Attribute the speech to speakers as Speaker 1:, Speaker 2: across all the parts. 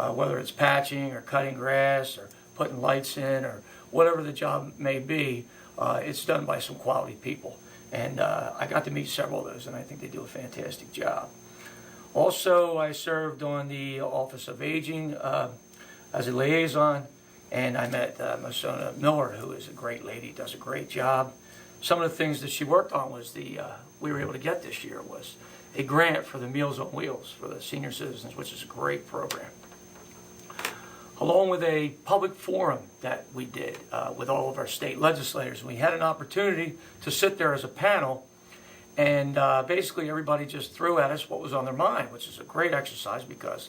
Speaker 1: whether it's patching or cutting grass or putting lights in or whatever the job may be, it's done by some quality people. And I got to meet several of those, and I think they do a fantastic job. Also, I served on the Office of Aging as a liaison, and I met Masona Miller, who is a great lady, does a great job. Some of the things that she worked on was we were able to get this year was a grant for the Meals on Wheels for the senior citizens, which is a great program. Along with a public forum that we did with all of our state legislators. We had an opportunity to sit there as a panel, and basically everybody just threw at us what was on their mind, which is a great exercise, because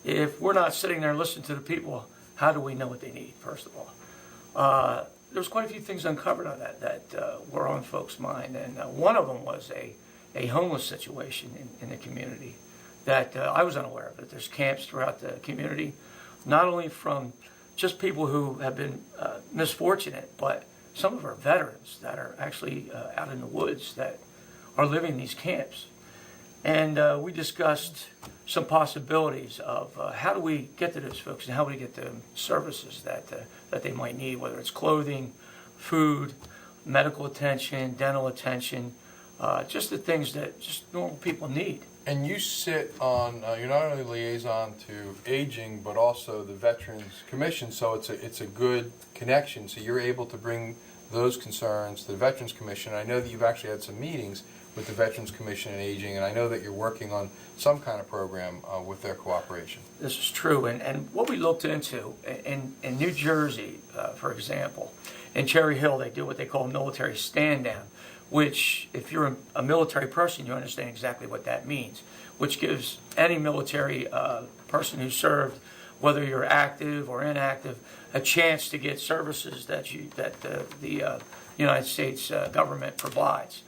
Speaker 1: if we're not sitting there listening to the people, how do we know what they need, first of all? There's quite a few things uncovered on that were on folks' mind, and one of them was a homeless situation in the community that I was unaware of. That there's camps throughout the community, not only from just people who have been misfortunate, but some of our veterans that are actually out in the woods that are living in these camps. And we discussed some possibilities of how do we get to those folks and how do we get them services that they might need, whether it's clothing, food, medical attention, dental attention, just the things that just normal people need.
Speaker 2: And you sit on, you're not only liaison to aging, but also the Veterans Commission, so it's a good connection. So you're able to bring those concerns to the Veterans Commission. I know that you've actually had some meetings with the Veterans Commission and Aging, and I know that you're working on some kind of program with their cooperation.
Speaker 1: This is true, and what we looked into, in New Jersey, for example, in Cherry Hill, they do what they call military stand-down, which, if you're a military person, you understand exactly what that means, which gives any military person who served, whether you're active or inactive, a chance to get services that the United States government provides.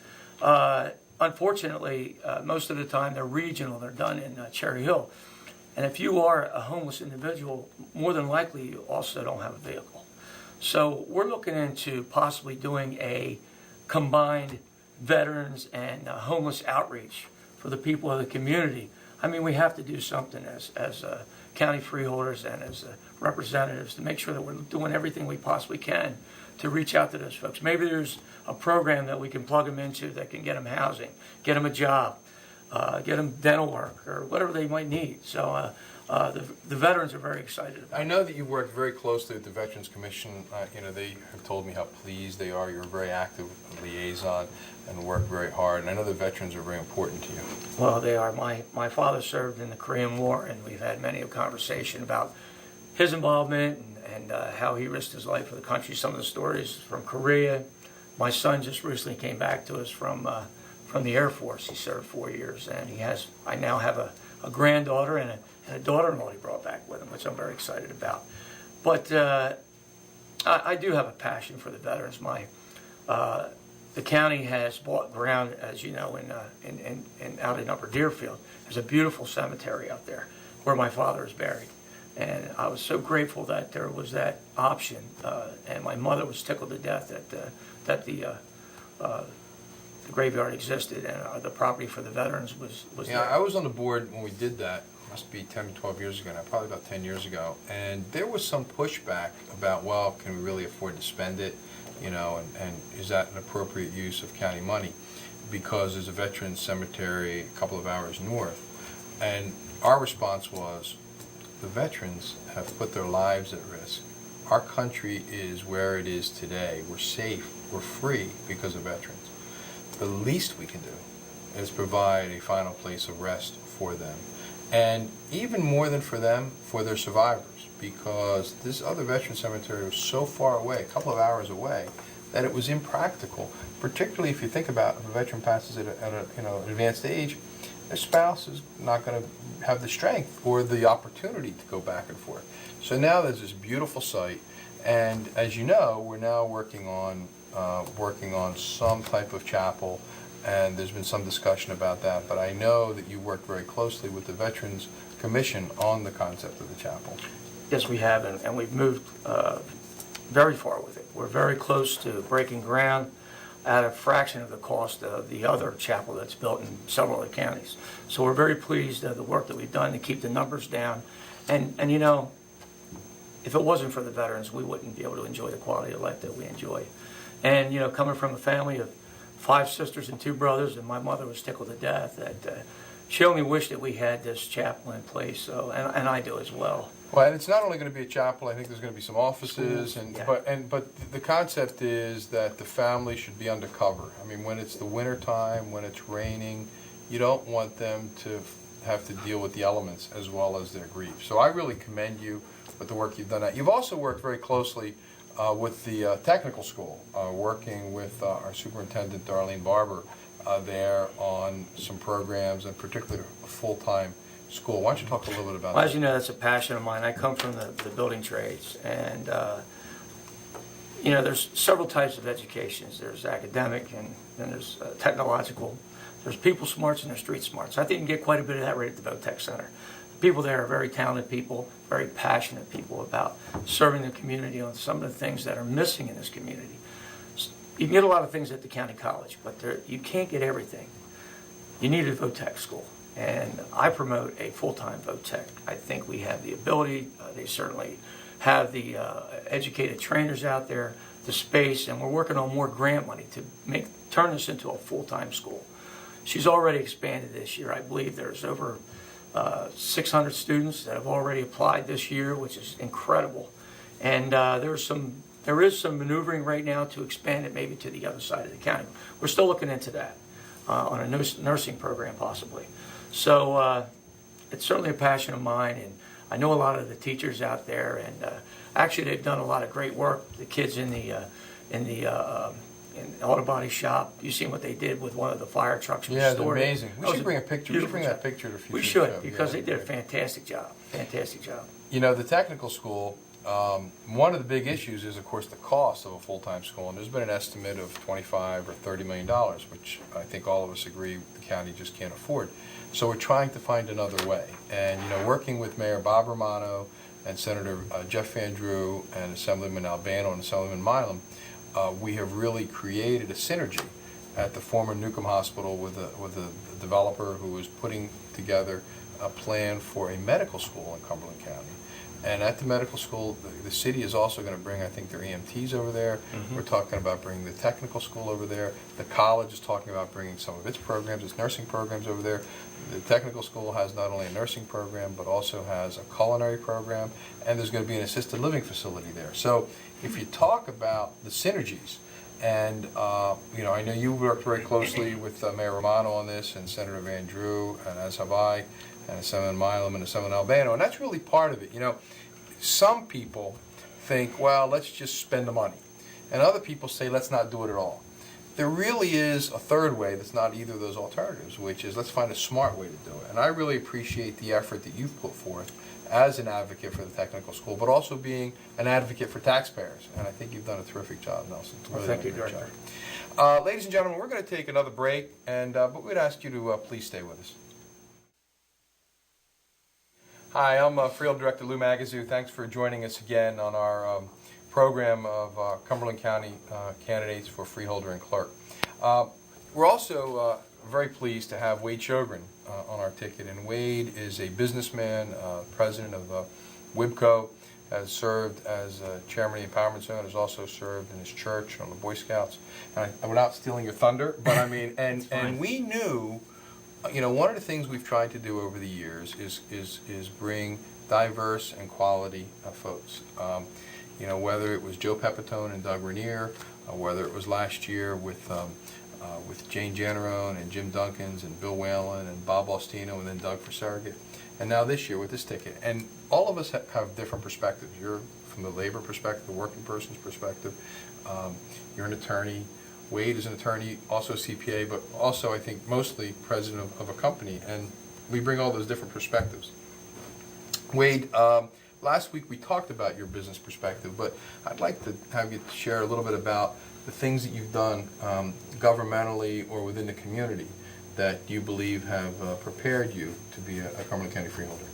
Speaker 1: Unfortunately, most of the time they're regional. They're done in Cherry Hill. And if you are a homeless individual, more than likely you also don't have a vehicle. So we're looking into possibly doing a combined veterans and homeless outreach for the people of the community. I mean, we have to do something as county freeholders and as representatives to make sure that we're doing everything we possibly can to reach out to those folks. Maybe there's a program that we can plug them into that can get them housing, get them a job, get them dental work, or whatever they might need. So the veterans are very excited about it.
Speaker 2: I know that you've worked very closely with the Veterans Commission. They have told me how pleased they are. You're a very active liaison and work very hard. And I know the veterans are very important to you.
Speaker 1: Well, they are. My father served in the Korean War, and we've had many a conversation about his involvement and how he risked his life for the country. Some of the stories from Korea. My son just recently came back to us from the Air Force. He served 4 years, and I now have a granddaughter and a daughter-in-law he brought back with him, which I'm very excited about. But I do have a passion for the veterans. The county has bought ground, as you know, out in Upper Deerfield. There's a beautiful cemetery out there where my father is buried. And I was so grateful that there was that option. And my mother was tickled to death that the graveyard existed and the property for the veterans was
Speaker 2: Yeah,
Speaker 1: there.
Speaker 2: I was on the board when we did that. Must be 10 to 12 years ago now, probably about 10 years ago. And there was some pushback about, well, can we really afford to spend it? And is that an appropriate use of county money? Because there's a veterans cemetery a couple of hours north. And our response was, the veterans have put their lives at risk. Our country is where it is today. We're safe, we're free because of veterans. The least we can do is provide a final place of rest for them. And even more than for them, for their survivors, because this other veteran cemetery was so far away, a couple of hours away, that it was impractical, particularly if you think about if a veteran passes at an advanced age, their spouse is not going to have the strength or the opportunity to go back and forth. So now there's this beautiful site, and as you know, we're now working on some type of chapel, and there's been some discussion about that. But I know that you work very closely with the Veterans Commission on the concept of the chapel.
Speaker 1: Yes, we have, and we've moved very far with it. We're very close to breaking ground at a fraction of the cost of the other chapel that's built in several other counties. So we're very pleased at the work that we've done to keep the numbers down And you know, if it wasn't for the veterans, we wouldn't be able to enjoy the quality of life that we enjoy. And you know, coming from a family of 5 sisters and 2 brothers, and my mother was tickled to death that she only wished that we had this chapel in place. So, and I do as well.
Speaker 2: Well, and it's not only going to be a chapel. I think there's going to be some offices,
Speaker 1: Schools,
Speaker 2: and
Speaker 1: yeah.
Speaker 2: but the concept is that the family should be undercover. I mean, when it's the winter time, when it's raining, you don't want them to have to deal with the elements as well as their grief. So I really commend you with the work you've done. You've also worked very closely with the technical school, working with our superintendent, Darlene Barber, there on some programs, and particularly a full-time school. Why don't you talk a little bit about
Speaker 1: Well,
Speaker 2: that?
Speaker 1: as you know, that's a passion of mine. I come from the building trades, and you know, there's several types of educations. There's academic, and then there's technological. There's people smarts and there's street smarts. I think you can get quite a bit of that right at the VOTEC Center. The people there are very talented people, very passionate people about serving the community on some of the things that are missing in this community. You can get a lot of things at the county college, but you can't get everything. You need a VOTEC school, and I promote a full-time VOTEC. I think we have the ability. They certainly have the educated trainers out there, the space, and we're working on more grant money to turn this into a full-time school. She's already expanded this year. I believe there's over 600 students that have already applied this year, which is incredible. And there is some maneuvering right now to expand it maybe to the other side of the county. We're still looking into that on a nursing program possibly. So it's certainly a passion of mine, and I know a lot of the teachers out there, and actually they've done a lot of great work. The kids in the auto body shop, you seen what they did with one of the fire trucks
Speaker 2: Yeah,
Speaker 1: restored.
Speaker 2: it's amazing. We should bring a picture. We should bring that picture to a future
Speaker 1: We should,
Speaker 2: show.
Speaker 1: because
Speaker 2: Yeah,
Speaker 1: they did a
Speaker 2: great.
Speaker 1: fantastic job. Fantastic job.
Speaker 2: You know, the technical school, one of the big issues is, of course, the cost of a full-time school, and there's been an estimate of $25 or $30 million, which I think all of us agree the county just can't afford. So we're trying to find another way. And, you know, working with Mayor Bob Romano and Senator Jeff Van Drew and Assemblyman Albano and Assemblyman Milam, we have really created a synergy at the former Newcomb Hospital with a developer who was putting together a plan for a medical school in Cumberland County. And at the medical school, the city is also going to bring, I think, their EMTs over there. We're talking about bringing the technical school over there. The college is talking about bringing some of its programs, its nursing programs over there. The technical school has not only a nursing program, but also has a culinary program, and there's going to be an assisted living facility there. So if you talk about the synergies, and you know, I know you worked very closely with Mayor Romano on this, and Senator Van Drew, and as have I, and Assemblyman Milam and Assemblyman Albano, and that's really part of it. You know, some people think, well, let's just spend the money, and other people say, let's not do it at all. There really is a third way that's not either of those alternatives, which is let's find a smart way to do it. And I really appreciate the effort that you've put forth as an advocate for the technical school, but also being an advocate for taxpayers. And I think you've done a terrific job, Nelson.
Speaker 1: Well,
Speaker 2: Really
Speaker 1: thank
Speaker 2: done
Speaker 1: you,
Speaker 2: a great
Speaker 1: Director.
Speaker 2: job. Ladies and gentlemen, we're going to take another break, and but we'd ask you to please stay with us. Hi, I'm Field Director Lou Magazoo. Thanks for joining us again on our program of Cumberland County candidates for freeholder and clerk. We're also very pleased to have Wade Sjogren on our ticket, and Wade is a businessman, president of WIBCO, has served as chairman of the Empowerment Zone, has also served in his church on the Boy Scouts. And without stealing your thunder, but I mean, and we knew, you know, one of the things we've tried to do over the years is bring diverse and quality folks. You know, whether it was Joe Pepitone and Doug Rainier, whether it was last year with Jane Jannerone and Jim Duncans and Bill Whalen and Bob Austino and then Doug for surrogate, and now this year with this ticket. And all of us have different perspectives. You're from the labor perspective, the working person's perspective. You're an attorney. Wade is an attorney, also a CPA, but also I think mostly president of a company, and we bring all those different perspectives. Wade, last week we talked about your business perspective, but I'd like to have you share a little bit about the things that you've done governmentally or within the community that you believe have prepared you to be a Cumberland County freeholder.